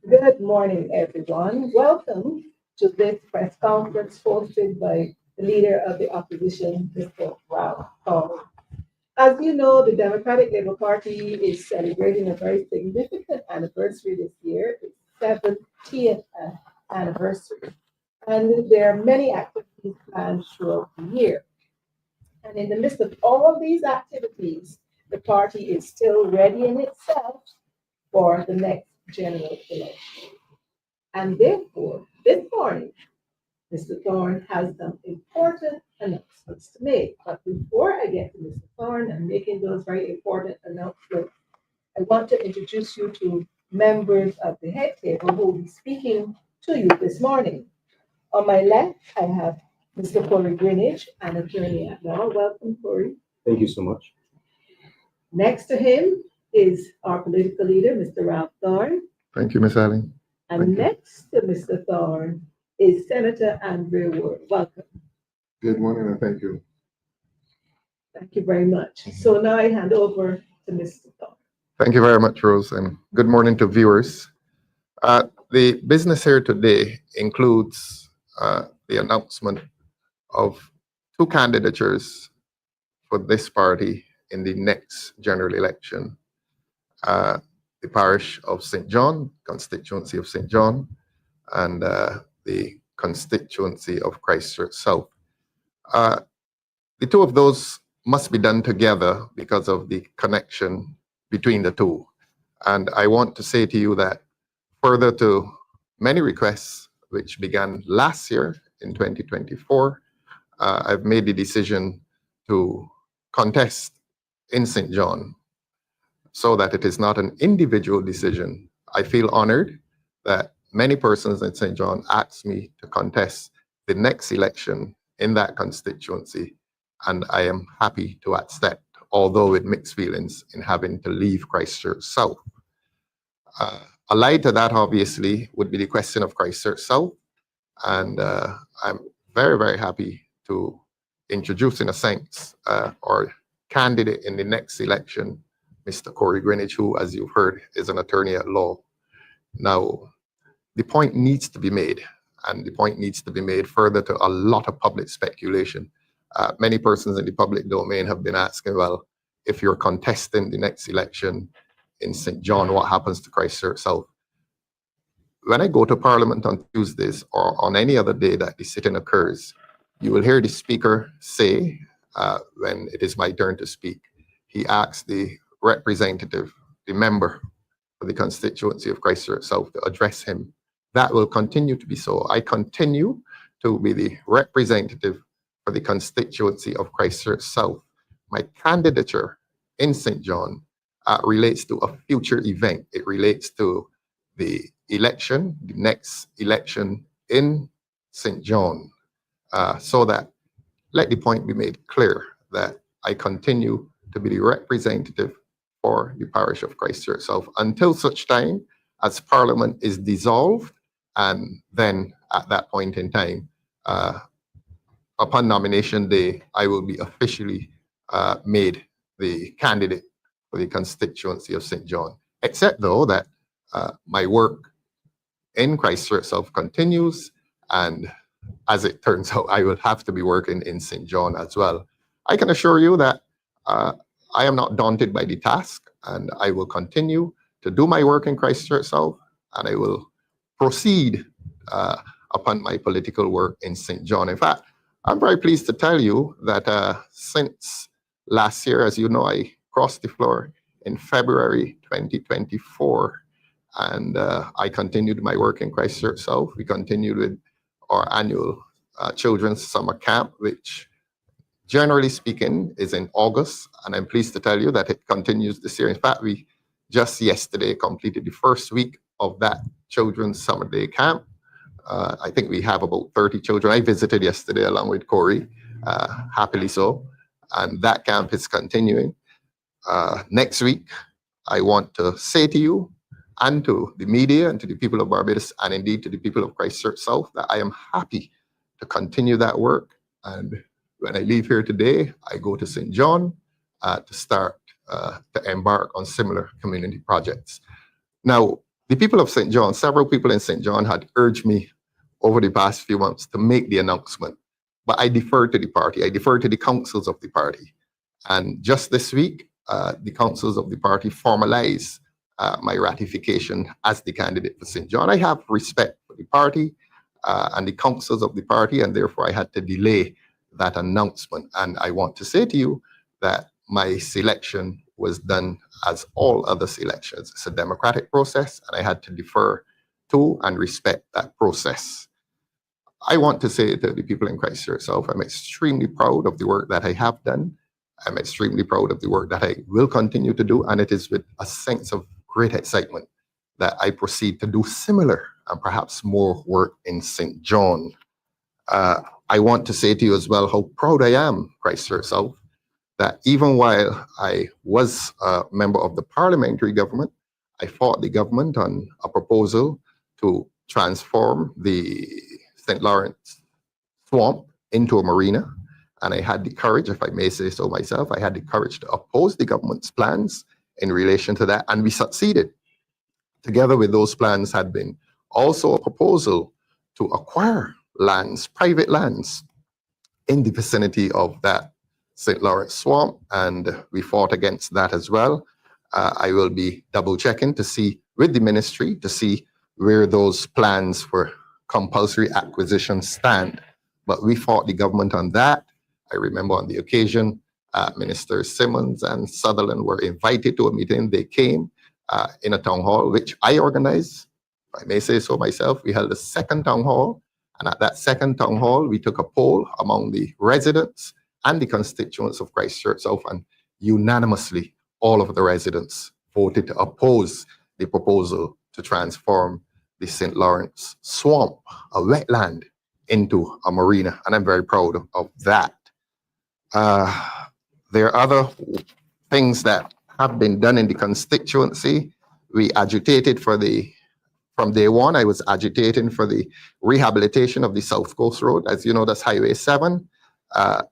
Good morning, everyone. Welcome to this press conference hosted by the leader of the opposition, Mr. Ralph Cory. As you know, the Democratic Labour Party is celebrating a very significant anniversary this year, its 70th anniversary. And there are many activities planned throughout the year. And in the midst of all these activities, the party is still readying itself for the next general election. And therefore, this morning, Mr. Thorne has some important announcements to make. But before I get to Mr. Thorne and making those very important announcements, I want to introduce you to members of the head table who will be speaking to you this morning. On my left, I have Mr. Cory Greenwich, an attorney at law. Welcome, Cory. Thank you so much. Next to him is our political leader, Mr. Ralph Thorne. Thank you, Ms. Allen. And next to Mr. Thorne is Senator Andrew Ward. Welcome. Good morning and thank you. Thank you very much. So now I hand over to Mr. Thorne. Thank you very much, Rose, and good morning to viewers. The business here today includes the announcement of two candidatures for this party in the next general election. The parish of St. John, constituency of St. John, and the constituency of Christchurch South. The two of those must be done together because of the connection between the two. And I want to say to you that further to many requests which began last year in 2024, I've made the decision to contest in St. John so that it is not an individual decision. I feel honored that many persons in St. John asked me to contest the next election in that constituency, and I am happy to accept, although with mixed feelings in having to leave Christchurch South. Allied to that, obviously, would be the question of Christchurch South, and I'm very, very happy to introduce, in a sense, our candidate in the next election, Mr. Cory Greenwich, who, as you've heard, is an attorney at law. Now, the point needs to be made, and the point needs to be made further to a lot of public speculation. Many persons in the public domain have been asking, well, if you're contesting the next election in St. John, what happens to Christchurch South? When I go to Parliament on Tuesdays or on any other day that the sitting occurs, you will hear the speaker say, when it is my turn to speak, he asks the representative, the member for the constituency of Christchurch South, to address him. That will continue to be so. I continue to be the representative for the constituency of Christchurch South. My candidature in St. John relates to a future event. It relates to the election, the next election in St. John, so that let the point be made clear that I continue to be the representative for the parish of Christchurch South until such time as Parliament is dissolved, and then at that point in time, upon nomination day, I will be officially made the candidate for the constituency of St. John, except though that my work in Christchurch South continues, and as it turns out, I will have to be working in St. John as well. I can assure you that I am not daunted by the task, and I will continue to do my work in Christchurch South, and I will proceed upon my political work in St. John. In fact, I'm very pleased to tell you that since last year, as you know, I crossed the floor in February 2024, and I continued my work in Christchurch South. We continued with our annual children's summer camp, which generally speaking is in August, and I'm pleased to tell you that it continues this year. In fact, we just yesterday completed the first week of that children's summer day camp. I think we have about 30 children. I visited yesterday along with Cory, happily so, and that camp is continuing. Next week, I want to say to you and to the media and to the people of Barbados, and indeed to the people of Christchurch South, that I am happy to continue that work. And when I leave here today, I go to St. John to start to embark on similar community projects. Now, the people of St. John, several people in St. John had urged me over the past few months to make the announcement, but I deferred to the party. I deferred to the councils of the party. And just this week, the councils of the party formalized my ratification as the candidate for St. John. I have respect for the party and the councils of the party, and therefore I had to delay that announcement. And I want to say to you that my selection was done as all other selections. It's a democratic process, and I had to defer to and respect that process. I want to say to the people in Christchurch South, I'm extremely proud of the work that I have done. I'm extremely proud of the work that I will continue to do, and it is with a sense of great excitement that I proceed to do similar and perhaps more work in St. John. I want to say to you as well how proud I am, Christchurch South, that even while I was a member of the parliamentary government, I fought the government on a proposal to transform the St. Lawrence swamp into a marina. And I had the courage, if I may say so myself, I had the courage to oppose the government's plans in relation to that, and we succeeded. Together with those plans had been also a proposal to acquire lands, private lands, in the vicinity of that St. Lawrence swamp, and we fought against that as well. I will be double checking to see with the ministry to see where those plans for compulsory acquisition stand. But we fought the government on that. I remember on the occasion, Minister Simmons and Sutherland were invited to a meeting. They came in a town hall, which I organized. If I may say so myself, we held a second town hall. And at that second town hall, we took a poll among the residents and the constituents of Christchurch South, and unanimously, all of the residents voted to oppose the proposal to transform the St. Lawrence swamp, a wetland, into a marina, and I'm very proud of that. There are other things that have been done in the constituency. We agitated from day one, I was agitating for the rehabilitation of the South Coast Road. As you know, that's Highway 7.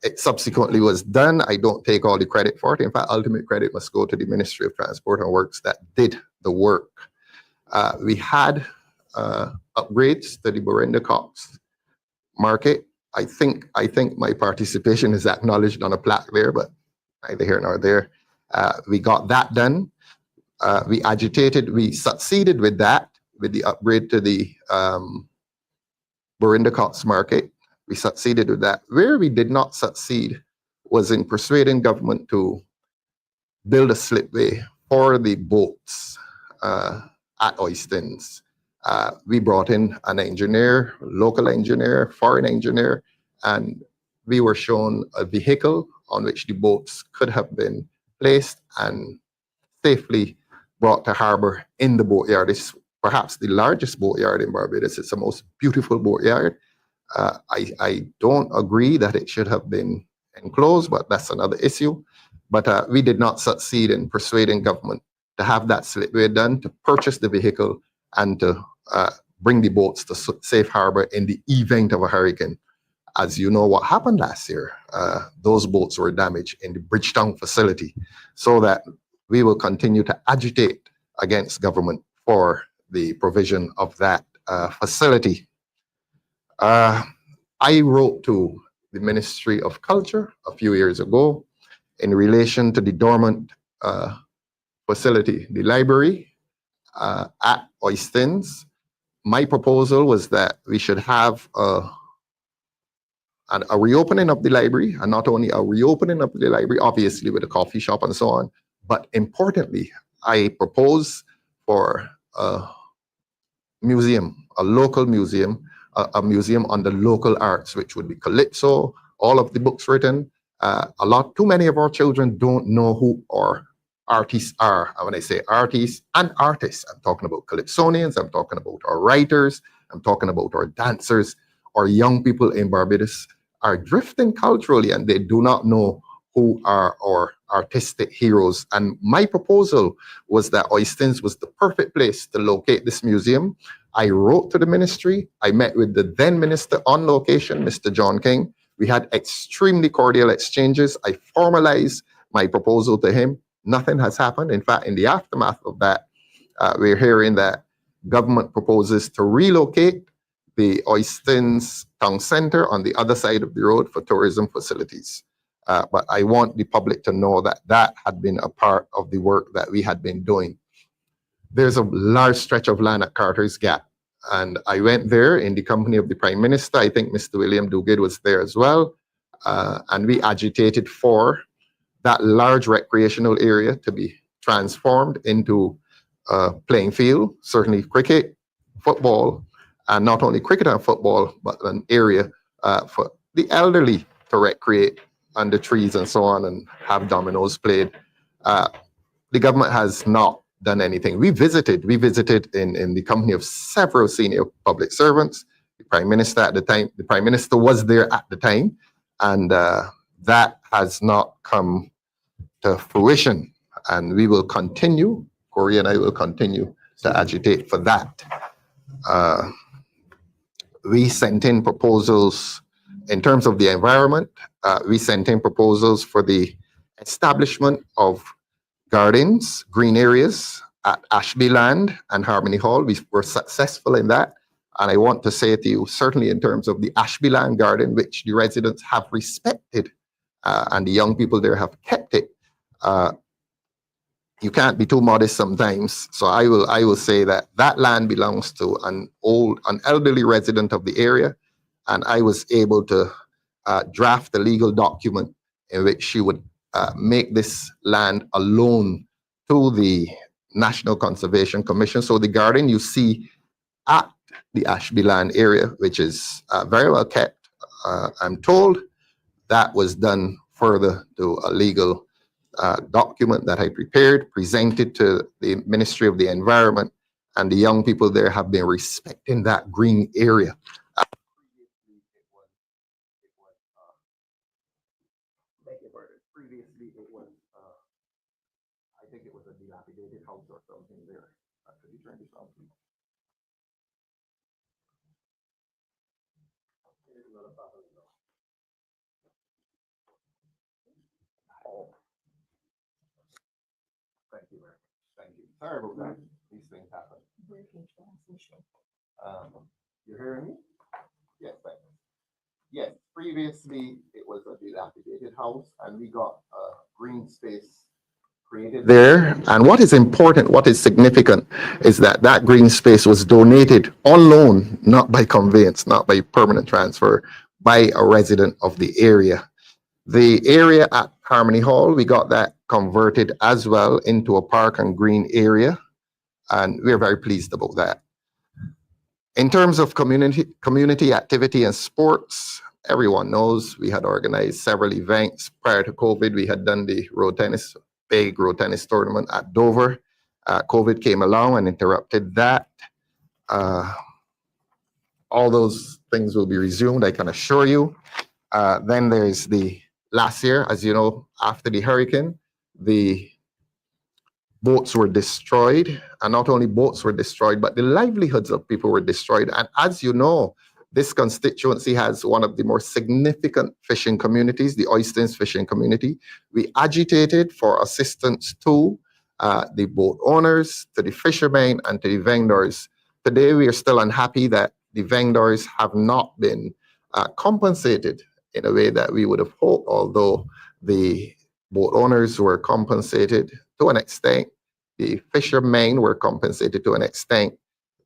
It subsequently was done. I don't take all the credit for it. In fact, ultimate credit must go to the Ministry of Transport and Works that did the work. We had upgrades to the Burinda Cox market. I think my participation is acknowledged on a plaque there, but neither here nor there. We got that done. We agitated, we succeeded with that, with the upgrade to the Burinda Cox market. We succeeded with that. Where we did not succeed was in persuading government to build a slipway for the boats at Oistins. We brought in an engineer, local engineer, foreign engineer, and we were shown a vehicle on which the boats could have been placed and safely brought to harbor in the boatyard. It's perhaps the largest boatyard in Barbados. It's the most beautiful boatyard. I don't agree that it should have been enclosed, but that's another issue. But we did not succeed in persuading government to have that slipway done, to purchase the vehicle, and to bring the boats to safe harbor in the event of a hurricane. As you know what happened last year, those boats were damaged in the Bridgetown facility, so that we will continue to agitate against government for the provision of that facility. I wrote to the Ministry of Culture a few years ago in relation to the dormant facility, the library at Oistins. My proposal was that we should have a reopening of the library, and not only a reopening of the library, obviously with a coffee shop and so on, but importantly, I propose for a museum, a local museum, a museum on the local arts, which would be Calypso, all of the books written. Too many of our children don't know who our artists are. And when I say artists and artists, I'm talking about Calypsonians, I'm talking about our writers, I'm talking about our dancers. Our young people in Barbados are drifting culturally, and they do not know who are our artistic heroes. And my proposal was that Oistins was the perfect place to locate this museum. I wrote to the ministry. I met with the then minister on location, Mr. John King. We had extremely cordial exchanges. I formalized my proposal to him. Nothing has happened. In fact, in the aftermath of that, we're hearing that government proposes to relocate the Oystins Town Centre on the other side of the road for tourism facilities. But I want the public to know that that had been a part of the work that we had been doing. There's a large stretch of land at Carter's Gap, and I went there in the company of the Prime Minister. I think Mr. William Duguid was there as well, and we agitated for that large recreational area to be transformed into a playing field, certainly cricket, football, and not only cricket and football, but an area for the elderly to recreate under trees and so on and have dominoes played. The government has not done anything. We visited in the company of several senior public servants. The Prime Minister at the time, the Prime Minister was there at the time, and that has not come to fruition. And we will continue, Cory and I will continue to agitate for that. We sent in proposals in terms of the environment. We sent in proposals for the establishment of gardens, green areas at Ashby Land and Harmony Hall. We were successful in that. And I want to say to you, certainly in terms of the Ashby Land garden, which the residents have respected and the young people there have kept it. You can't be too modest sometimes. So I will say that that land belongs to an elderly resident of the area. And I was able to draft a legal document in which she would make this land a loan to the National Conservation Commission. So the garden you see at the Ashby Land area, which is very well kept, I'm told, that was done further to a legal document that I prepared, presented to the Ministry of the Environment, and the young people there have been respecting that green area. Previously it was, I think it was a dilapidated house or something there. Actually, turn this on, please. Oh. Thank you very much. Thank you. Sorry about that. These things happen. You're hearing me? Yes, thank you. Yes, previously it was a dilapidated house and we got a green space created there. And what is important, what is significant is that that green space was donated on loan, not by conveyance, not by permanent transfer, by a resident of the area. The area at Harmony Hall, we got that converted as well into a park and green area. And we're very pleased about that. In terms of community activity and sports, everyone knows we had organized several events. Prior to COVID, we had done the big road tennis tournament at Dover. COVID came along and interrupted that. All those things will be resumed, I can assure you. Then there's the last year, as you know, after the hurricane, the boats were destroyed, and not only boats were destroyed, but the livelihoods of people were destroyed. And as you know, this constituency has one of the more significant fishing communities, the Oystins fishing community. We agitated for assistance to the boat owners, to the fishermen, and to the vendors. Today, we are still unhappy that the vendors have not been compensated in a way that we would have hoped, although the boat owners were compensated to an extent, the fishermen were compensated to an extent,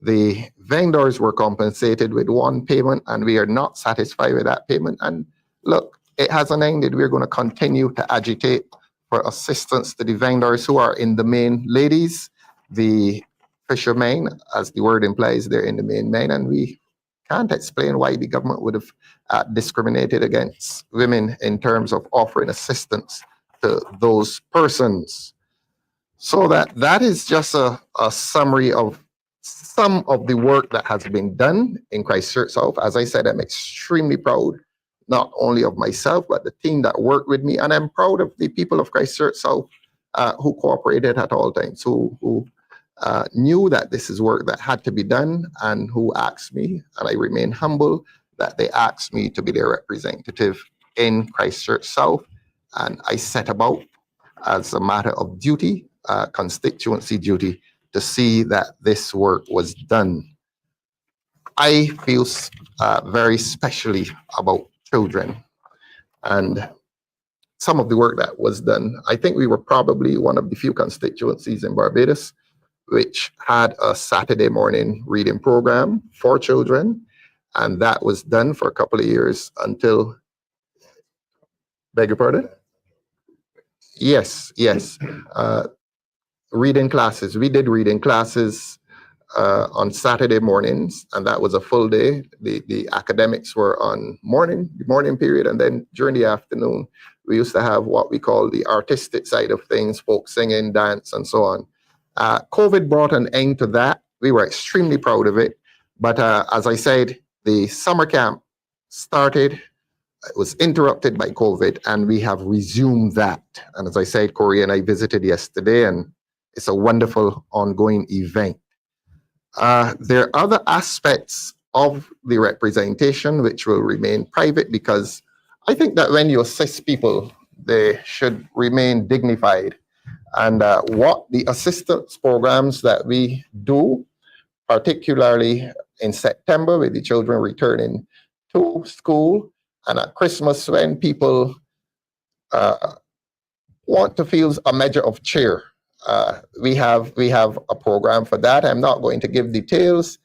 the vendors were compensated with one payment, and we are not satisfied with that payment. And look, it hasn't ended. We're going to continue to agitate for assistance to the vendors who are in the main, ladies, the fishermen, as the word implies, they're in the main men, and we can't explain why the government would have discriminated against women in terms of offering assistance to those persons. So that is just a summary of some of the work that has been done in Christchurch South. As I said, I'm extremely proud, not only of myself, but the team that worked with me. And I'm proud of the people of Christchurch South who cooperated at all times, who knew that this is work that had to be done, and who asked me, and I remain humble, that they asked me to be their representative in Christchurch South. And I set about, as a matter of duty, constituency duty, to see that this work was done. I feel very specially about children and some of the work that was done. I think we were probably one of the few constituencies in Barbados which had a Saturday morning reading program for children. And that was done for a couple of years until, beg your pardon? Yes. Reading classes. We did reading classes on Saturday mornings, and that was a full day. The academics were on the morning period, and then during the afternoon, we used to have what we call the artistic side of things, folk singing, dance, and so on. COVID brought an end to that. We were extremely proud of it. But as I said, the summer camp started, it was interrupted by COVID, and we have resumed that. And as I said, Cory and I visited yesterday, and it's a wonderful ongoing event. There are other aspects of the representation which will remain private, because I think that when you assist people, they should remain dignified. And what the assistance programs that we do, particularly in September with the children returning to school, and at Christmas when people want to feel a measure of cheer, we have a program for that. I'm not going to give details,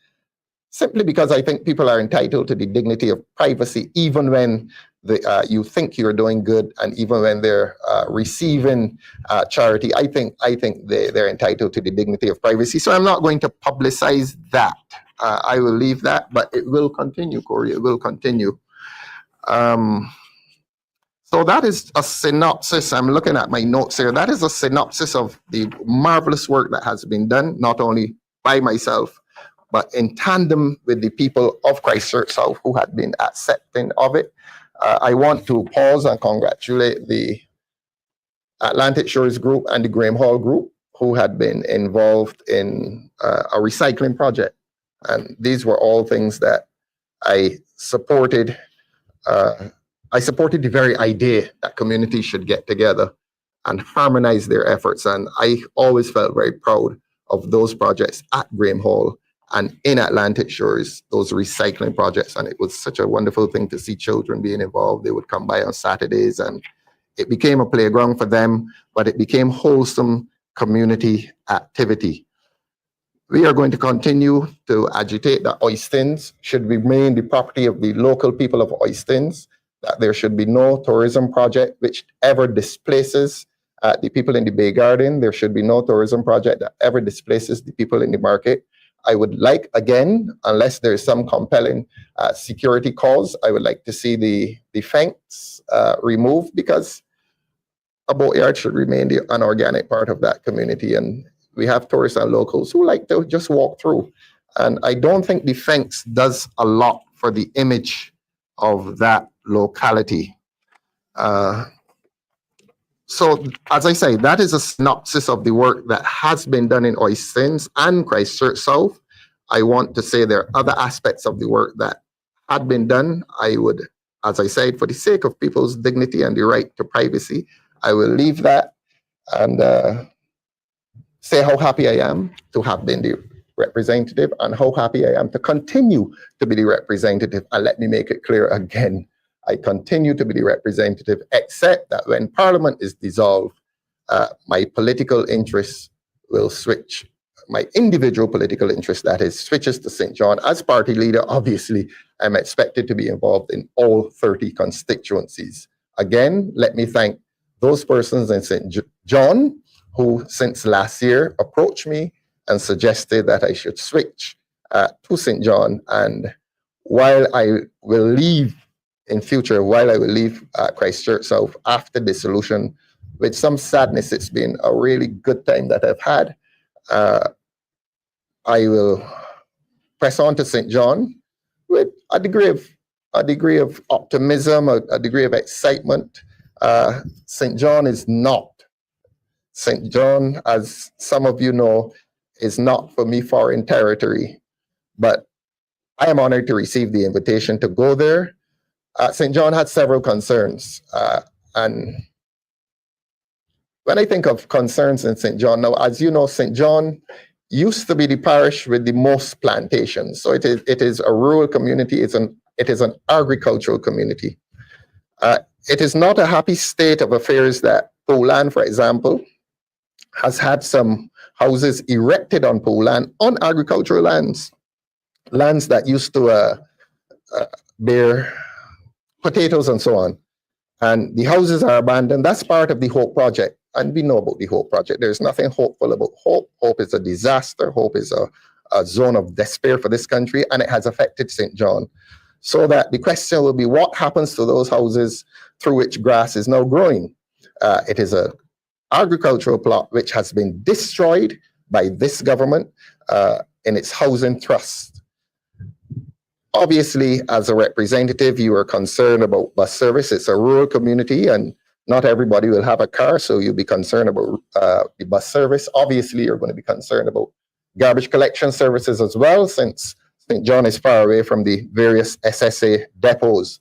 simply because I think people are entitled to the dignity of privacy, even when you think you're doing good, and even when they're receiving charity. I think they're entitled to the dignity of privacy. So I'm not going to publicize that. I will leave that, but it will continue, Cory. It will continue. So that is a synopsis. I'm looking at my notes here. That is a synopsis of the marvelous work that has been done, not only by myself, but in tandem with the people of Christchurch South who had been accepting of it. I want to pause and congratulate the Atlantic Shores Group and the Graham Hall Group, who had been involved in a recycling project. And these were all things that I supported. I supported the very idea that communities should get together and harmonize their efforts. And I always felt very proud of those projects at Graham Hall and in Atlantic Shores, those recycling projects. And it was such a wonderful thing to see children being involved. They would come by on Saturdays, and it became a playground for them, but it became wholesome community activity. We are going to continue to agitate that Oistins should remain the property of the local people of Oistins, that there should be no tourism project which ever displaces the people in the Bay Garden. There should be no tourism project that ever displaces the people in the market. I would like, again, unless there's some compelling security cause, I would like to see the fence removed, because a boatyard should remain an organic part of that community. And we have tourists and locals who like to just walk through. And I don't think the fence does a lot for the image of that locality. So, as I say, that is a synopsis of the work that has been done in Oistins and Christchurch South. I want to say there are other aspects of the work that had been done. I would, as I said, for the sake of people's dignity and the right to privacy, I will leave that and say how happy I am to have been the representative, and how happy I am to continue to be the representative. And let me make it clear again, I continue to be the representative, except that when Parliament is dissolved, my political interests will switch. My individual political interest, that is, switches to St. John. As party leader, obviously, I'm expected to be involved in all 30 constituencies. Again, let me thank those persons in St. John who, since last year, approached me and suggested that I should switch to St. John. And while I will leave in future, while I will leave Christchurch South after dissolution, with some sadness, it's been a really good time that I've had. I will press on to St. John with a degree of optimism, a degree of excitement. St. John is not. St. John, as some of you know, is not for me foreign territory, but I am honored to receive the invitation to go there. St. John had several concerns, and when I think of concerns in St. John, now, as you know, St. John used to be the parish with the most plantations. So it is a rural community. It is an agricultural community. It is not a happy state of affairs that Poland, for example, has had some houses erected on Poland on agricultural lands that used to bear potatoes and so on. And the houses are abandoned. That's part of the Hope Project. And we know about the Hope Project. There's nothing hopeful about Hope. Hope is a disaster. Hope is a zone of despair for this country, and it has affected St. John. So that the question will be, what happens to those houses through which grass is now growing? It is an agricultural plot which has been destroyed by this government in its housing trust. Obviously, as a representative, you are concerned about bus service. It's a rural community and not everybody will have a car, so you'll be concerned about the bus service. Obviously, you're going to be concerned about garbage collection services as well, since St. John is far away from the various SSA depots.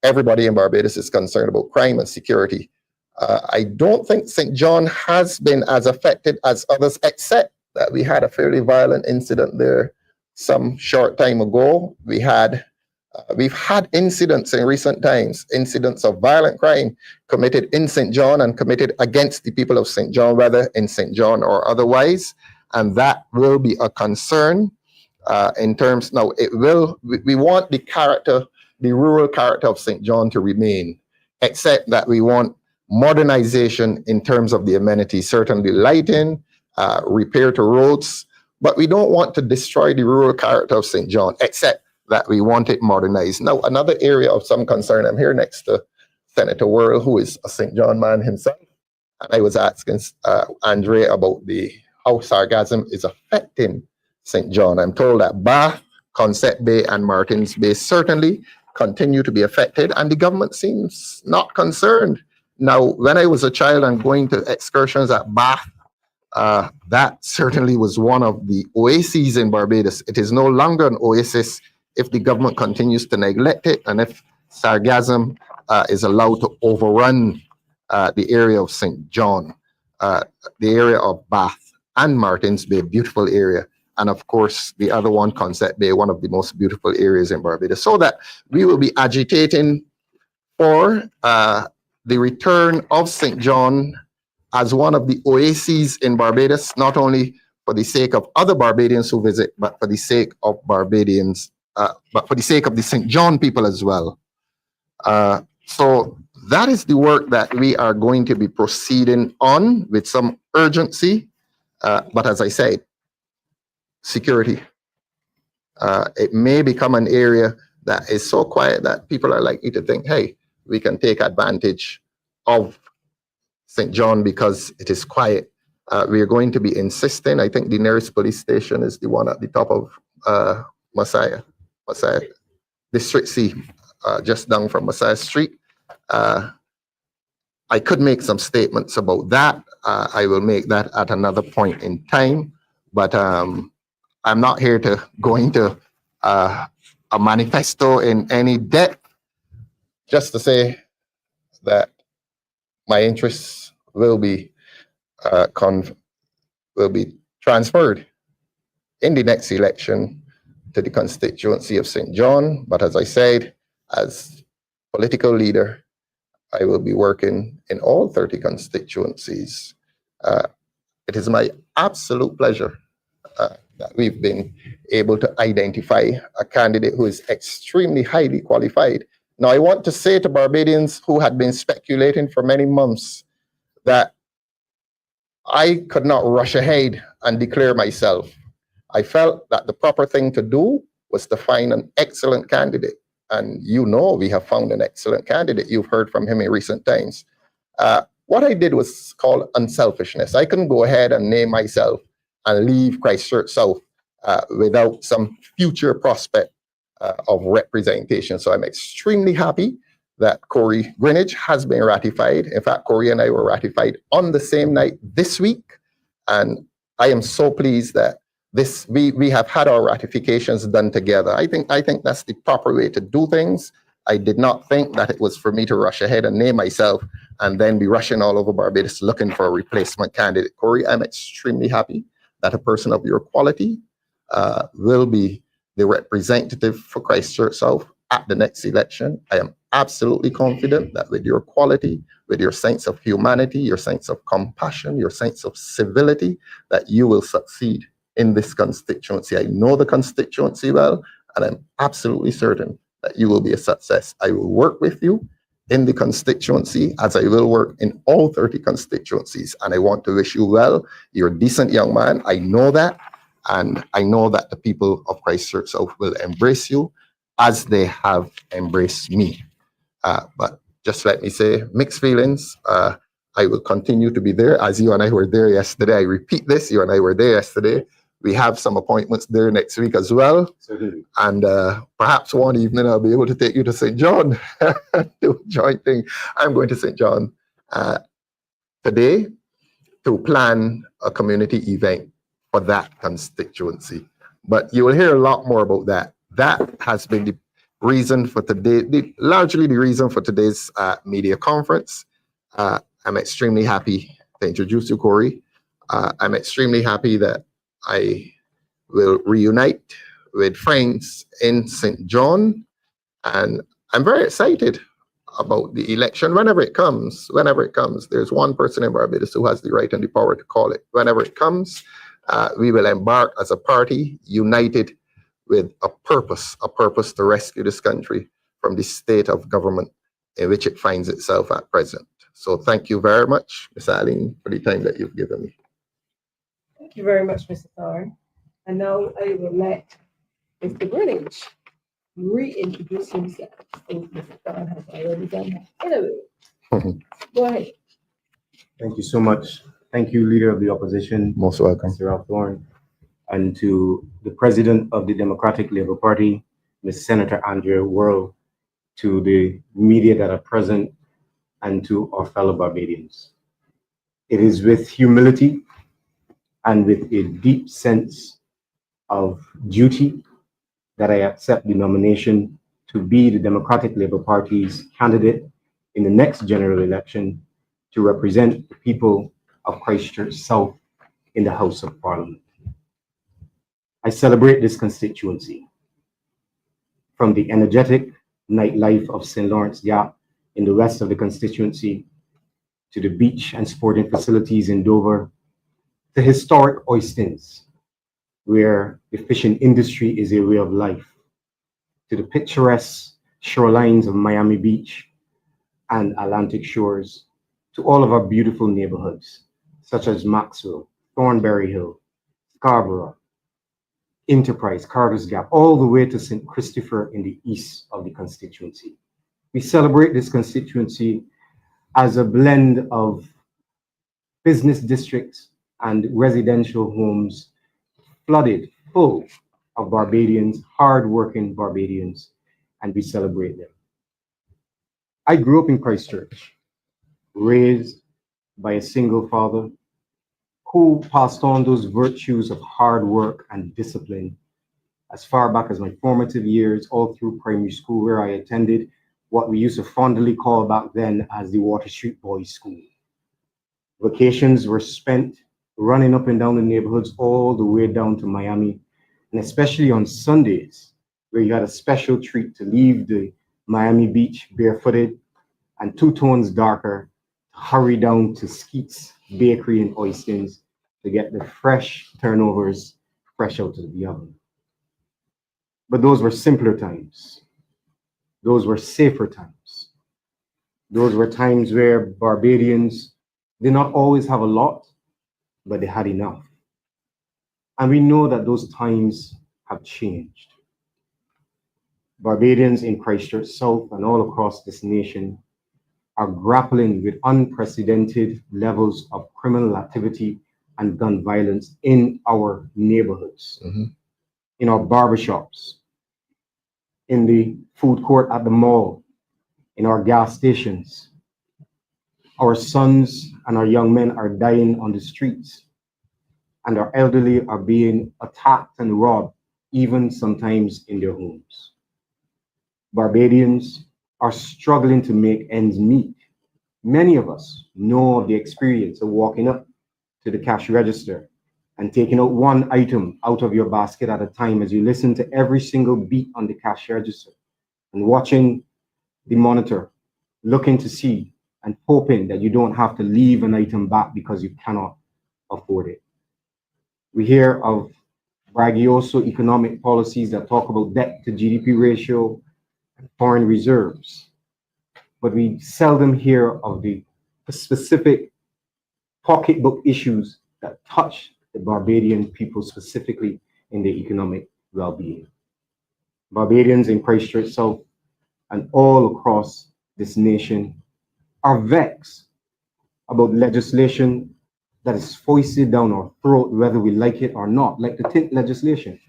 Everybody in Barbados is concerned about crime and security. I don't think St. John has been as affected as others, except that we had a fairly violent incident there some short time ago. We've had incidents in recent times, incidents of violent crime committed in St. John and committed against the people of St. John, whether in St. John or otherwise. And that will be a concern in terms, now we want the rural character of St. John to remain, except that we want modernization in terms of the amenities, certainly lighting, repair to roads, but we don't want to destroy the rural character of St. John, except that we want it modernized. Now, another area of some concern, I'm here next to Senator Worrell, who is a St. John man himself, and I was asking Andre about how sargassum is affecting St. John. I'm told that Bath, Concept Bay, and Martins Bay certainly continue to be affected, and the government seems not concerned. Now, when I was a child and going to excursions at Bath, that certainly was one of the oases in Barbados. It is no longer an oasis if the government continues to neglect it, and if sargassum is allowed to overrun the area of St. John, the area of Bath and Martins Bay, beautiful area. And of course, the other one, Concept Bay, one of the most beautiful areas in Barbados. So that we will be agitating for the return of St. John as one of the oases in Barbados, not only for the sake of other Barbadians who visit, but for the sake of Barbadians, but for the sake of the St. John people as well. So that is the work that we are going to be proceeding on with some urgency. But as I said, security. It may become an area that is so quiet that people are likely to think, hey, we can take advantage of St. John because it is quiet. We are going to be insisting. I think the nearest police station is the one at the top of Messiah District C, just down from Messiah Street. I could make some statements about that. I will make that at another point in time, but I'm not here to go into a manifesto in any depth, just to say that my interests will be transferred in the next election to the constituency of St. John. But as I said, as political leader, I will be working in all 30 constituencies. It is my absolute pleasure that we've been able to identify a candidate who is extremely highly qualified. Now, I want to say to Barbadians who had been speculating for many months that I could not rush ahead and declare myself. I felt that the proper thing to do was to find an excellent candidate. And you know we have found an excellent candidate. You've heard from him in recent times. What I did was called unselfishness. I couldn't go ahead and name myself and leave Christchurch South without some future prospect of representation. So I'm extremely happy that Cory Greenwich has been ratified. In fact, Cory and I were ratified on the same night this week. And I am so pleased that we have had our ratifications done together. I think that's the proper way to do things. I did not think that it was for me to rush ahead and name myself and then be rushing all over Barbados looking for a replacement candidate. Cory, I'm extremely happy that a person of your quality will be the representative for Christchurch South at the next election. I am absolutely confident that with your quality, with your sense of humanity, your sense of compassion, your sense of civility, that you will succeed in this constituency. I know the constituency well, and I'm absolutely certain that you will be a success. I will work with you in the constituency as I will work in all 30 constituencies. And I want to wish you well. You're a decent young man. I know that. And I know that the people of Christchurch South will embrace you as they have embraced me. But just let me say, mixed feelings. I will continue to be there as you and I were there yesterday. I repeat this, you and I were there yesterday. We have some appointments there next week as well. Certainly. And perhaps one evening I'll be able to take you to St. John to a joint thing. I'm going to St. John today to plan a community event for that constituency. But you will hear a lot more about that. That has been the reason for today, largely the reason for today's media conference. I'm extremely happy to introduce you, Cory. I'm extremely happy that I will reunite with friends in St. John, and I'm very excited about the election whenever it comes. There's one person in Barbados who has the right and the power to call it. Whenever it comes, we will embark as a party united with a purpose to rescue this country from the state of government in which it finds itself at present. So thank you very much, Ms. Eileen, for the time that you've given me. Thank you very much, Mr. Thorne. And now I will let Mr. Greenwich reintroduce himself, since Mr. Thorne has already done that. Anyway, go ahead. Thank you so much. Thank you, Leader of the Opposition, Most welcome. Mr. Ralph Thorne, and to the President of the Democratic Labour Party, Ms. Senator Andrea Worrell, to the media that are present, and to our fellow Barbadians. It is with humility and with a deep sense of duty that I accept the nomination to be the Democratic Labour Party's candidate in the next general election to represent the people of Christchurch South in the House of Parliament. I celebrate this constituency, from the energetic nightlife of St. Lawrence Gap in the west of the constituency, to the beach and sporting facilities in Dover, to historic Oistins, where the fishing industry is a way of life, to the picturesque shorelines of Miami Beach and Atlantic shores, to all of our beautiful neighborhoods, such as Maxwell, Thornberry Hill, Scarborough, Enterprise, Carter's Gap, all the way to St. Christopher in the east of the constituency. We celebrate this constituency as a blend of business districts and residential homes flooded full of Barbadians, hard-working Barbadians, and we celebrate them. I grew up in Christchurch, raised by a single father who passed on those virtues of hard work and discipline as far back as my formative years, all through primary school, where I attended what we used to fondly call back then as the Water Street Boys School. Vacations were spent running up and down the neighborhoods all the way down to Miami, and especially on Sundays, where you had a special treat to leave the Miami Beach barefooted and 2 tones darker, to hurry down to Skeet's Bakery in Oistins to get the fresh turnovers fresh out of the oven. But those were simpler times. Those were safer times. Those were times where Barbadians did not always have a lot, but they had enough. And we know that those times have changed. Barbadians in Christchurch South and all across this nation are grappling with unprecedented levels of criminal activity and gun violence in our neighborhoods, in our barbershops, in the food court at the mall, in our gas stations. Our sons and our young men are dying on the streets, and our elderly are being attacked and robbed, even sometimes in their homes. Barbadians are struggling to make ends meet. Many of us know of the experience of walking up to the cash register and taking out one item out of your basket at a time as you listen to every single beat on the cash register and watching the monitor, looking to see and hoping that you don't have to leave an item back because you cannot afford it. We hear of braggadocio economic policies that talk about debt to GDP ratio and foreign reserves, but we seldom hear of the specific pocketbook issues that touch the Barbadian people specifically in their economic well-being. Barbadians in Christchurch South and all across this nation are vexed about legislation that is foisted down our throat, whether we like it or not, like the tint legislation,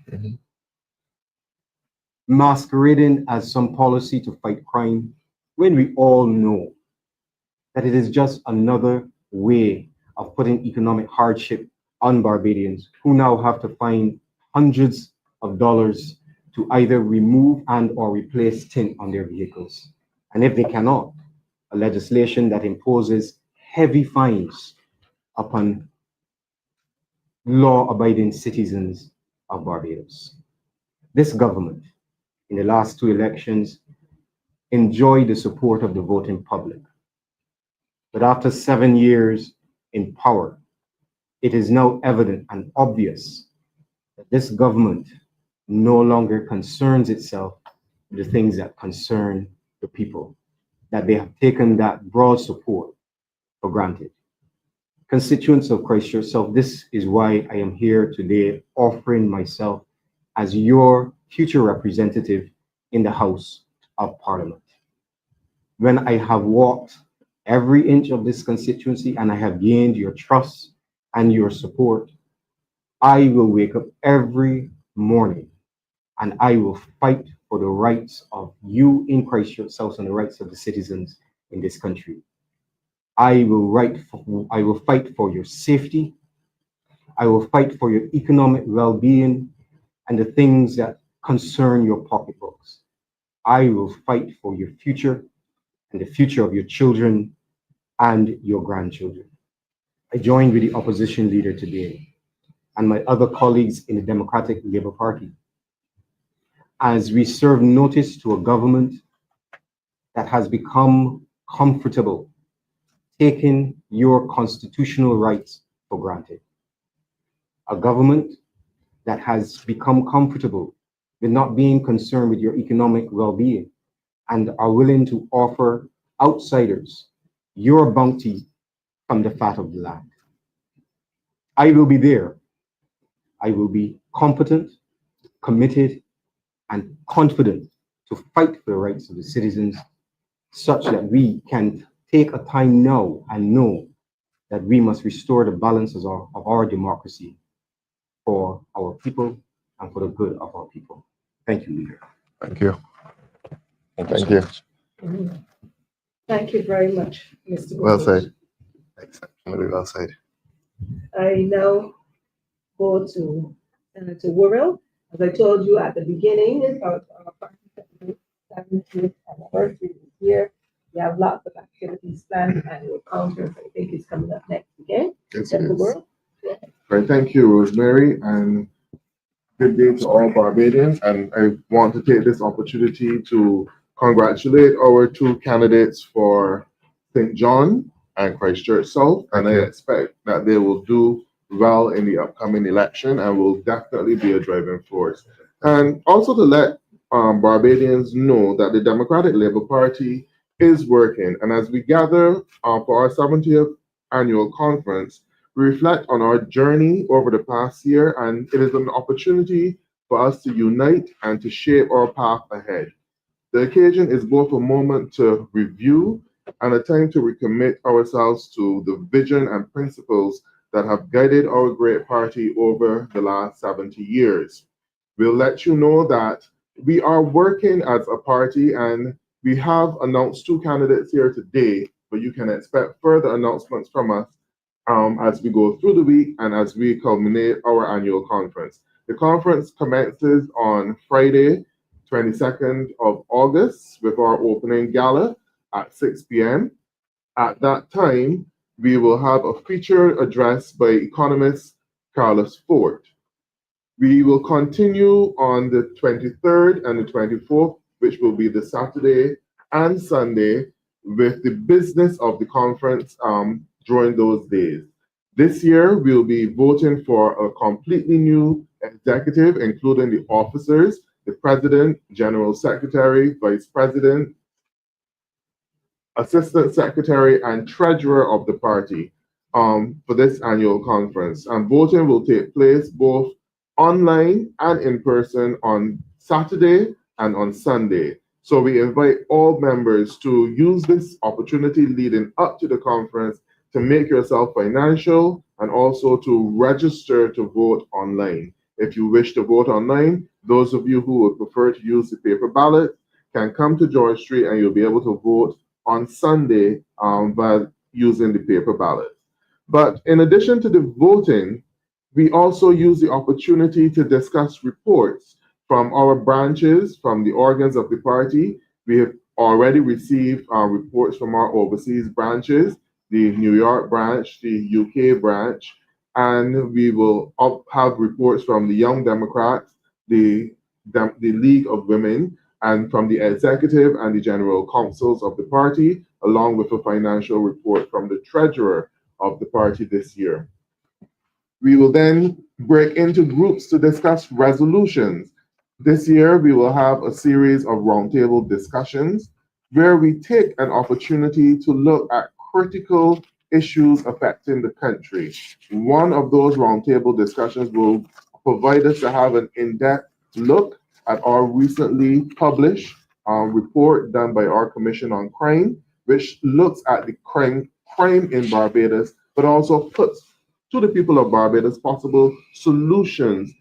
masquerading as some policy to fight crime, when we all know that it is just another way of putting economic hardship on Barbadians who now have to find hundreds of dollars to either remove and or replace tint on their vehicles. And if they cannot, a legislation that imposes heavy fines upon law-abiding citizens of Barbados. This government, in the last 2 elections, enjoyed the support of the voting public. But after 7 years in power, it is now evident and obvious that this government no longer concerns itself with the things that concern the people, that they have taken that broad support for granted. Constituents of Christchurch South, this is why I am here today offering myself as your future representative in the House of Parliament. When I have walked every inch of this constituency and I have gained your trust and your support, I will wake up every morning and I will fight for the rights of you in Christchurch South and the rights of the citizens in this country. I will fight for your safety. I will fight for your economic well-being and the things that concern your pocketbooks. I will fight for your future and the future of your children and your grandchildren. I joined with the opposition leader today and my other colleagues in the Democratic Labour Party as we serve notice to a government that has become comfortable taking your constitutional rights for granted. A government that has become comfortable with not being concerned with your economic well-being and are willing to offer outsiders your bounty from the fat of the land. I will be there. I will be competent, committed, and confident to fight for the rights of the citizens such that we can take a time now and know that we must restore the balances of our democracy for our people and for the good of our people. Thank you, Leader. Thank you. Thank you. Thank you very much, Mr. Well Greenwich. said. Exceptionally well said. I now go to Senator Worrell. As I told you at the beginning, it's our party's 70th anniversary this year. We have lots of activities planned, and your conference, I think, is coming up next again. Yes, it Senator is. Worrell. Right, thank you, Rosemary, and good day to all Barbadians. And I want to take this opportunity to congratulate our 2 candidates for St. John and Christchurch South. And I expect that they will do well in the upcoming election and will definitely be a driving force. And also to let Barbadians know that the Democratic Labour Party is working. And as we gather for our 70th annual conference, we reflect on our journey over the past year, and it is an opportunity for us to unite and to shape our path ahead. The occasion is both a moment to review and a time to recommit ourselves to the vision and principles that have guided our great party over the last 70 years. We'll let you know that we are working as a party, and we have announced 2 candidates here today, but you can expect further announcements from us as we go through the week and as we culminate our annual conference. The conference commences on Friday, 22nd of August, with our opening gala at 6 p.m. At that time, we will have a featured address by economist Carlos Fort. We will continue on the 23rd and the 24th, which will be the Saturday and Sunday, with the business of the conference during those days. This year, we'll be voting for a completely new executive, including the officers, the president, general secretary, vice president, assistant secretary, and treasurer of the party for this annual conference. And voting will take place both online and in person on Saturday and on Sunday. So we invite all members to use this opportunity leading up to the conference to make yourself financial and also to register to vote online. If you wish to vote online, those of you who would prefer to use the paper ballot can come to George Street and you'll be able to vote on Sunday by using the paper ballot. But in addition to the voting, we also use the opportunity to discuss reports from our branches, from the organs of the party. We have already received reports from our overseas branches, the New York branch, the UK branch, and we will have reports from the Young Democrats, the League of Women, and from the executive and the general councils of the party, along with a financial report from the treasurer of the party this year. We will then break into groups to discuss resolutions. This year, we will have a series of roundtable discussions where we take an opportunity to look at critical issues affecting the country. One of those roundtable discussions will provide us to have an in-depth look at our recently published report done by our Commission on Crime, which looks at the crime in Barbados, but also puts to the people of Barbados possible solutions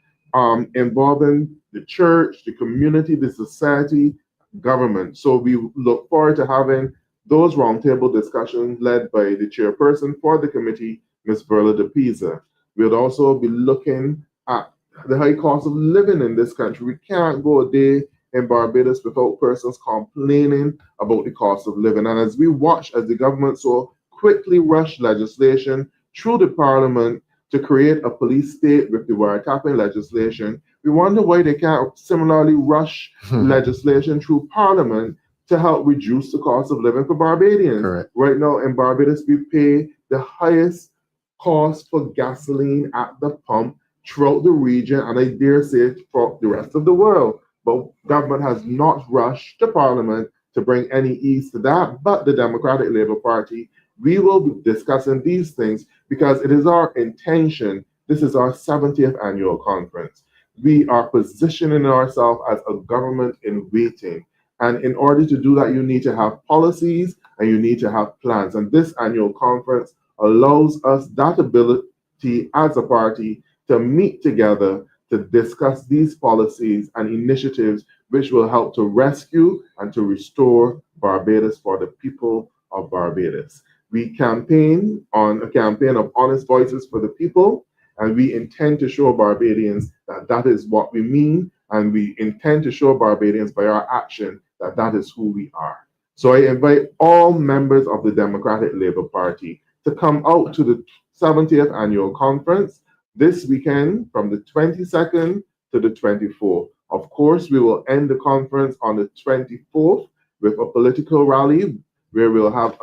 involving the church, the community, the society, government. So we look forward to having those roundtable discussions led by the chairperson for the committee, Ms. Verla de Pisa. We'll also be looking at the high cost of living in this country. We can't go a day in Barbados without persons complaining about the cost of living. And as we watch as the government so quickly rush legislation through the parliament to create a police state with the wiretapping legislation, we wonder why they can't similarly rush legislation through parliament to help reduce the cost of living for Barbadians. Correct. Right now in Barbados, we pay the highest cost for gasoline at the pump throughout the region, and I dare say for the rest of the world. But government has not rushed to parliament to bring any ease to that. But the Democratic Labour Party, we will be discussing these things because it is our intention. This is our 70th annual conference. We are positioning ourselves as a government in waiting. And in order to do that, you need to have policies and you need to have plans. And this annual conference allows us that ability as a party to meet together to discuss these policies and initiatives which will help to rescue and to restore Barbados for the people of Barbados. We campaign on a campaign of honest voices for the people, and we intend to show Barbadians that that is what we mean, and we intend to show Barbadians by our action that that is who we are. So I invite all members of the Democratic Labour Party to come out to the 70th annual conference this weekend from the 22nd to the 24th. Of course, we will end the conference on the 24th with a political rally where we'll have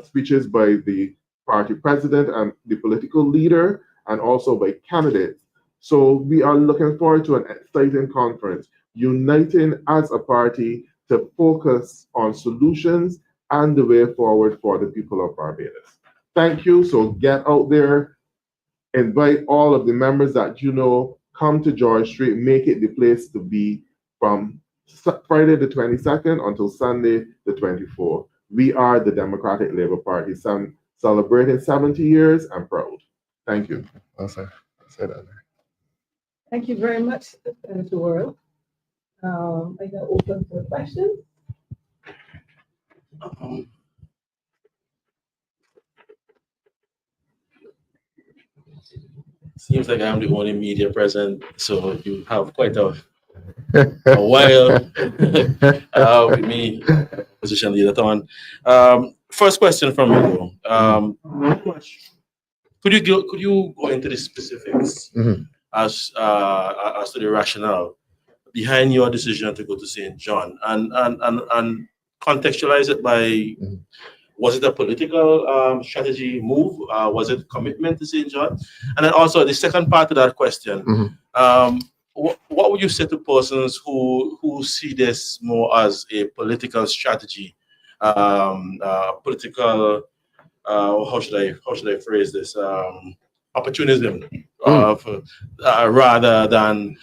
speeches by the party president and the political leader and also by candidates. So we are looking forward to an exciting conference, uniting as a party to focus on solutions and the way forward for the people of Barbados. Thank you. So get out there, invite all of the members that you know, come to George Street, make it the place to be from Friday the 22nd until Sunday the 24th. We are the Democratic Labour Party, celebrating 70 years and proud. Thank you. Well, sir, say that. Thank you very much, Senator Worrell. I now open for questions. Seems like I'm the only media present, so you have quite a while with me, position leader on. First question from you. How much Could you go into the specifics Mhm. as to the rationale behind your decision to go to St. John and contextualize it by Mhm. was it a political strategy move? Was it commitment to St. John? And then also the second part to that question, Mhm. what would you say to persons who see this more as a political strategy, political how should I phrase this? Opportunism rather than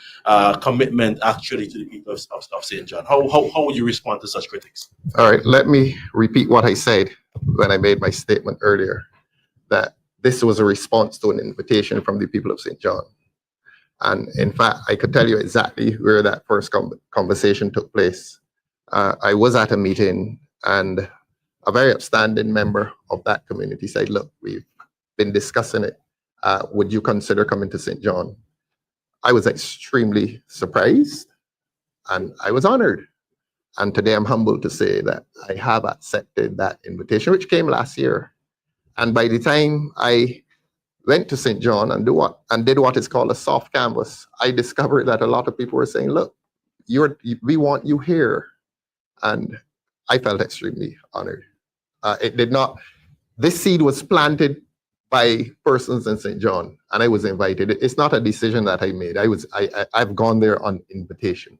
commitment actually to the people of St. John. How would you respond to such critics? All right, let me repeat what I said when I made my statement earlier, that this was a response to an invitation from the people of St. John. And in fact, I could tell you exactly where that first conversation took place. I was at a meeting, and a very upstanding member of that community said, look, we've been discussing it. Would you consider coming to St. John? I was extremely surprised, and I was honored. And today I'm humbled to say that I have accepted that invitation, which came last year. And by the time I went to St. John and did what is called a soft canvas, I discovered that a lot of people were saying, look, we want you here. And I felt extremely honored. This seed was planted by persons in St. John, and I was invited. It's not a decision that I made. I've gone there on invitation.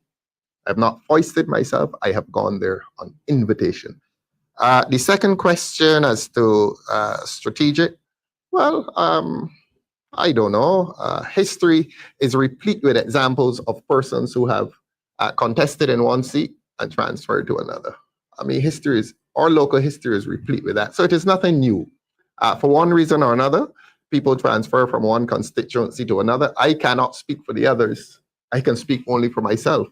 I've not foisted myself. I have gone there on invitation. The second question as to strategic, well, I don't know. History is replete with examples of persons who have contested in one seat and transferred to another. I mean, our local history is replete with that. So it is nothing new. For one reason or another, people transfer from one constituency to another. I cannot speak for the others. I can speak only for myself.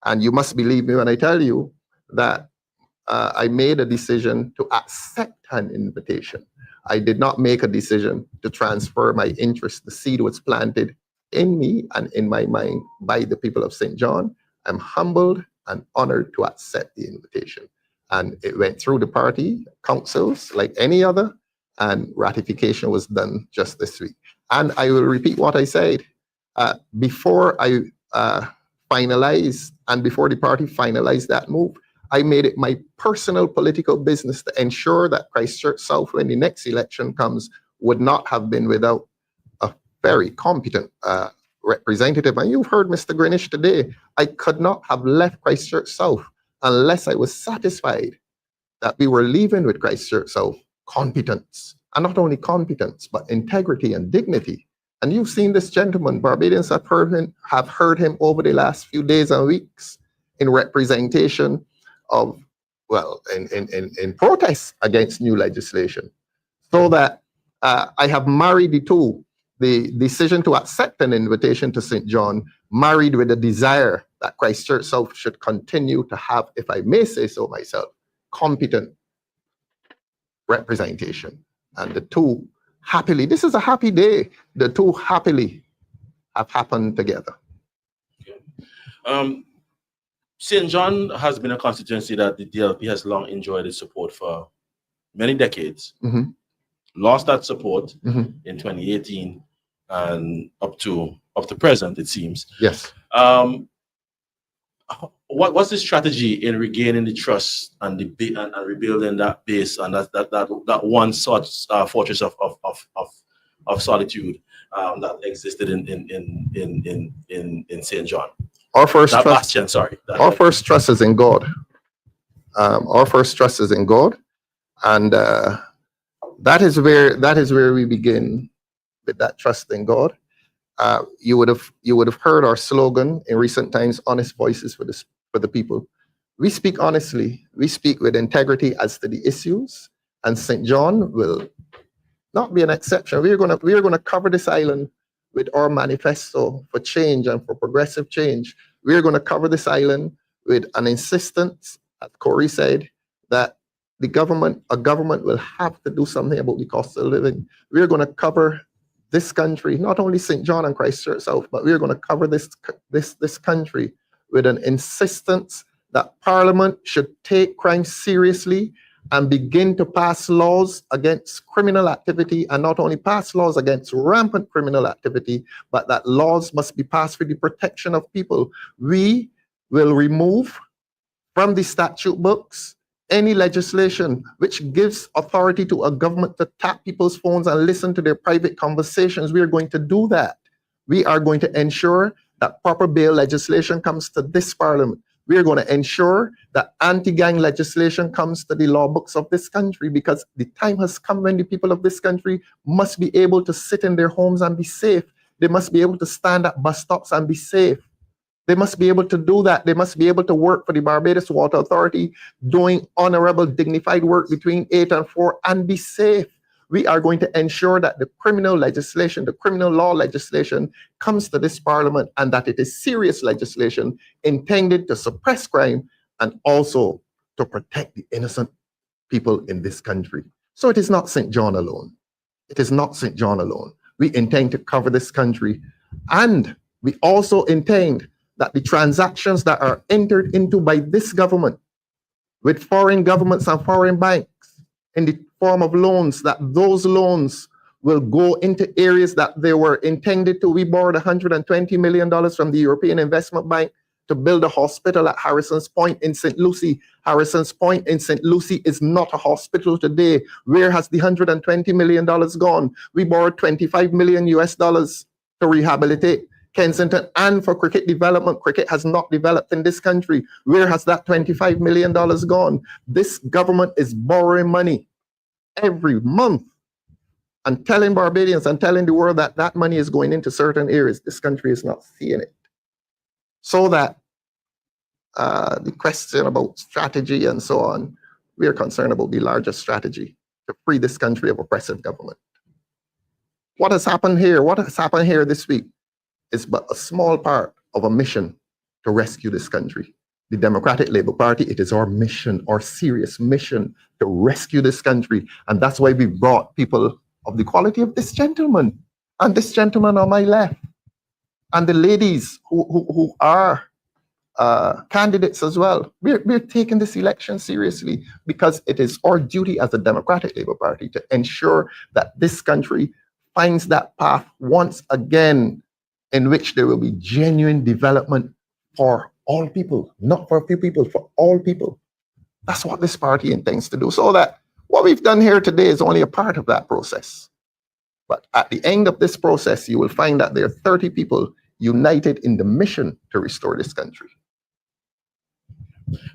And you must believe me when I tell you that I made a decision to accept an invitation. I did not make a decision to transfer my interest. The seed was planted in me and in my mind by the people of St. John. I'm humbled and honored to accept the invitation. And it went through the party councils like any other, and ratification was done just this week. And I will repeat what I said. Before I finalized and before the party finalized that move, I made it my personal political business to ensure that Christchurch South, when the next election comes, would not have been without a very competent representative. And you've heard Mr. Greenwich today. I could not have left Christchurch South unless I was satisfied that we were leaving with Christchurch South competence. And not only competence, but integrity and dignity. And you've seen this gentleman. Barbadians have heard him over the last few days and weeks in representation of, well, in protest against new legislation. So that I have married the two. The decision to accept an invitation to St. John married with a desire that Christchurch South should continue to have, if I may say so myself, competent representation. And the two happily, this is a happy day, the two happily have happened together. St. John has been a constituency that the DLP has long enjoyed its support for many decades. Mm-hmm. Lost that support Mm-hmm. in 2018 and up to present, it seems. Yes. What's the strategy in regaining the trust and rebuilding that base and that one such fortress of solitude that existed in St. John? Our first That trust. bastion, sorry. Our first trust is in God. Our first trust is in God, and that is where we begin with that trust in God. You would have heard our slogan in recent times: "Honest voices for the people." We speak honestly. We speak with integrity as to the issues, and St. John will not be an exception. We are going to cover this island with our manifesto for change and for progressive change. We are going to cover this island with an insistence, as Cory said, that a government will have to do something about the cost of living. We are going to cover this country, not only St. John and Christchurch South, but we are going to cover this country with an insistence that Parliament should take crime seriously and begin to pass laws against criminal activity, and not only pass laws against rampant criminal activity, but that laws must be passed for the protection of people. We will remove from the statute books any legislation which gives authority to a government to tap people's phones and listen to their private conversations. We are going to do that. We are going to ensure that proper bail legislation comes to this parliament. We are going to ensure that anti-gang legislation comes to the law books of this country, because the time has come when the people of this country must be able to sit in their homes and be safe. They must be able to stand at bus stops and be safe. They must be able to do that. They must be able to work for the Barbados Water Authority, doing honorable, dignified work between 8 and 4 and be safe. We are going to ensure that the criminal legislation, the criminal law legislation comes to this parliament, and that it is serious legislation intended to suppress crime and also to protect the innocent people in this country. So it is not St. John alone. It is not St. John alone. We intend to cover this country, and we also intend that the transactions that are entered into by this government with foreign governments and foreign banks in the form of loans, that those loans will go into areas that they were intended to. We borrowed $120 million from the European Investment Bank to build a hospital at Harrison's Point in St. Lucie. Harrison's Point in St. Lucie is not a hospital today. Where has the $120 million gone? We borrowed $25 million US to rehabilitate Kensington and for cricket development. Cricket has not developed in this country. Where has that $25 million gone? This government is borrowing money every month and telling Barbadians and telling the world that that money is going into certain areas. This country is not seeing it. So that the question about strategy and so on, we are concerned about the larger strategy to free this country of oppressive government. What has happened here? What has happened here this week is but a small part of a mission to rescue this country. The Democratic Labour Party, it is our mission, our serious mission to rescue this country. And that's why we brought people of the quality of this gentleman, and this gentleman on my left, and the ladies who are candidates as well. We're taking this election seriously, because it is our duty as the Democratic Labour Party to ensure that this country finds that path once again, in which there will be genuine development for all people, not for a few people, for all people. That's what this party intends to do. So that what we've done here today is only a part of that process. But at the end of this process, you will find that there are 30 people united in the mission to restore this country.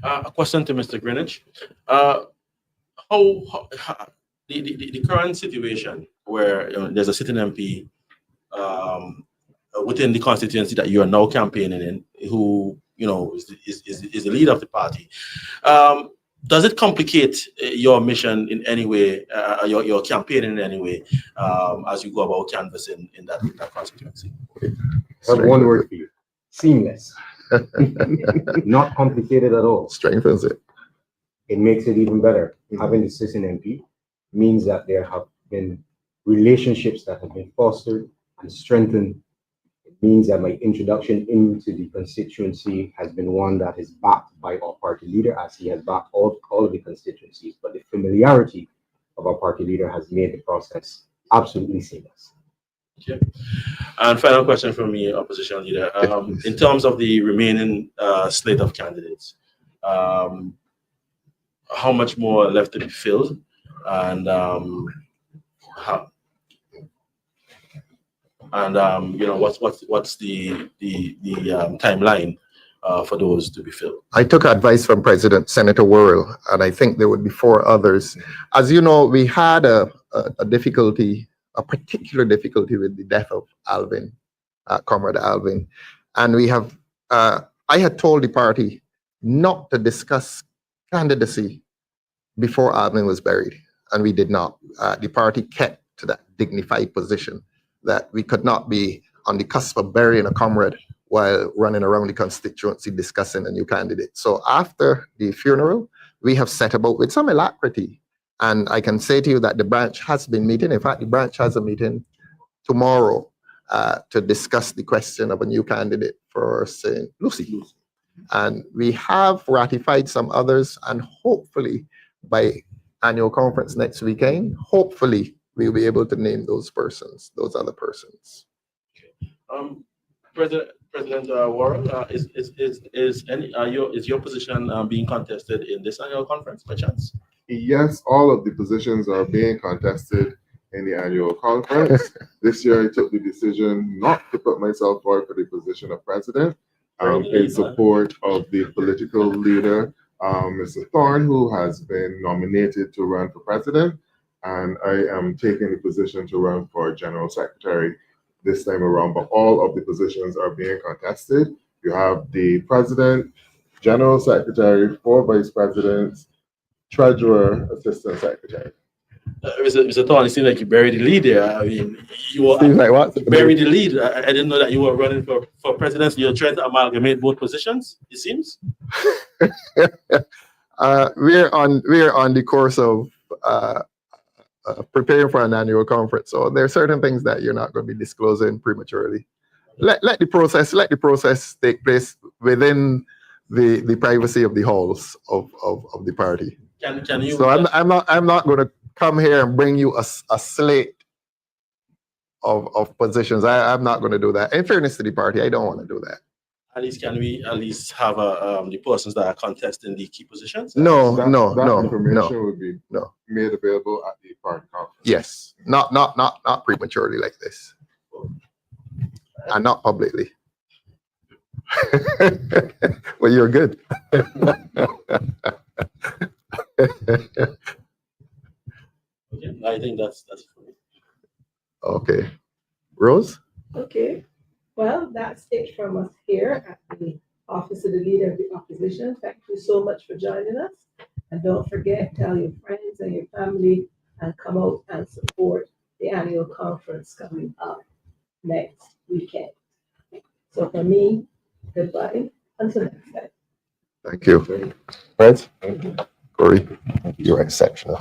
A question to Mr. Greenwich. The current situation where there's a sitting MP within the constituency that you are now campaigning in, who is the leader of the party, does it complicate your mission in any way, your campaign in any way, as you go about canvassing in that constituency? One word for you: seamless. Not complicated at all. Strengthens it. It makes it even better. Having the sitting MP means that there have been relationships that have been fostered and strengthened. It means that my introduction into the constituency has been one that is backed by our party leader, as he has backed all of the constituencies. But the familiarity of our party leader has made the process absolutely seamless. Okay. And final question from me, opposition leader. In terms of the remaining slate of candidates, how much more left to be filled, and how? And what's the timeline for those to be filled? I took advice from Senator Worrell, and I think there would be 4 others. As you know, we had a particular difficulty with the death of Alvin, Comrade Alvin, and we have. I had told the party not to discuss candidacy before Alvin was buried, and we did not. The party kept to that dignified position that we could not be on the cusp of burying a comrade while running around the constituency discussing a new candidate. So after the funeral, we have set about with some alacrity. And I can say to you that the branch has been meeting. In fact, the branch has a meeting tomorrow to discuss the question of a new candidate for St. Lucie. And we have ratified some others, and hopefully by annual conference next weekend, hopefully we'll be able to name those persons, those other persons. President Warren, is your position being contested in this annual conference by chance? Yes, all of the positions are being contested in the annual conference. This year, I took the decision not to put myself forward for the position of president, in support of the political leader, Mr. Thorne, who has been nominated to run for president, and I am taking the position to run for general secretary this time around, but all of the positions are being contested. You have the president, general secretary, 4 vice presidents, treasurer, assistant secretary. Mr. Thorne, it seems like you buried the lead there. I mean, you Seems like what? buried the lead. I didn't know that you were running for president. You're trying to amalgamate both positions, it seems. We're on the course of preparing for an annual conference, so there are certain things that you're not going to be disclosing prematurely. Let the process take place within the privacy of the halls of the party. Can you? So I'm not going to come here and bring you a slate of positions. I'm not going to do that. In fairness to the party, I don't want to do that. At least can we at least have the persons that are contesting the key positions? That information would be made available at the party conference. Yes, not prematurely like this, and not publicly. Well, you're good. Okay, I think that's for me. Okay, Rose. Okay, well, that's it from us here at the Office of the Leader of the Opposition. Thank you so much for joining us. And don't forget, tell your friends and your family and come out and support the annual conference coming up next weekend. So for me, goodbye. Until next time. Thank you. Fred, Cory, you're exceptional.